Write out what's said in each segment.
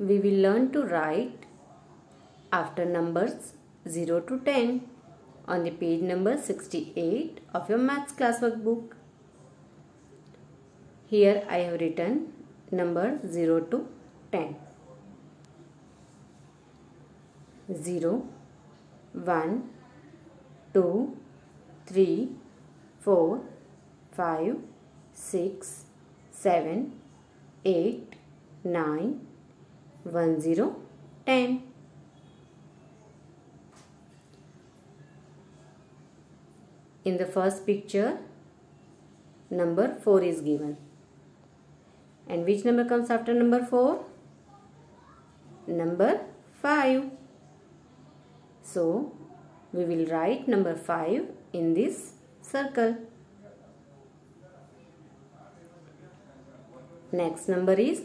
we will learn to write after numbers 0 to 10 on the page number 68 of your maths classwork book. Here I have written number 0 to 10. 0, 1, 2, 3, 4, 5, 6, 7, 8, 9, 1, 0, 10. In the first picture, number 4 is given. And which number comes after number 4? Number 5. So, we will write number 5 in this circle. Next number is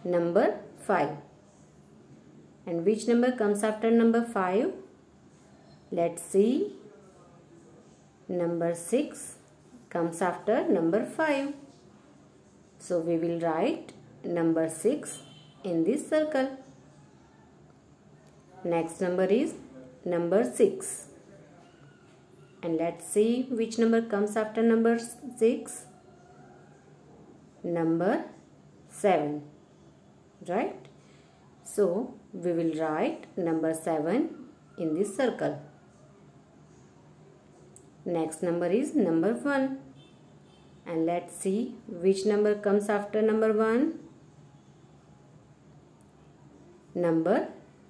number 5. And which number comes after number 5? Let's see. Number 6 comes after number 5. So we will write number 6 in this circle. Next number is number 6. And let's see which number comes after number 6. Number 7. Right? So we will write number 7 in this circle. Next number is number 1. And let's see which number comes after number 1. Number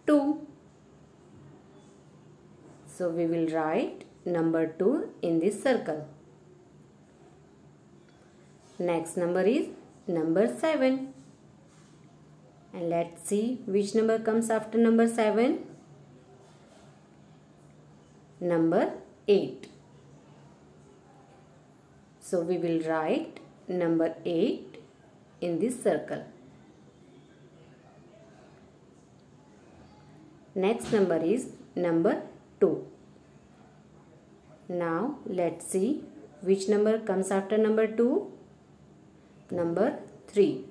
2. So we will write number 2 in this circle. Next number is number 7. And let's see which number comes after number 7. Number 8. So we will write number 8 in this circle. Next number is number 2. Now let's see which number comes after number 2. Number 3.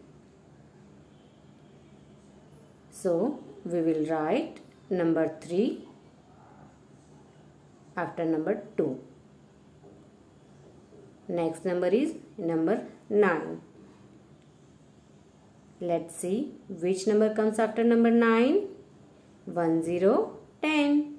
So we will write number 3 after number 2. Next number is number 9. Let's see which number comes after number 9. 1, 0, 10.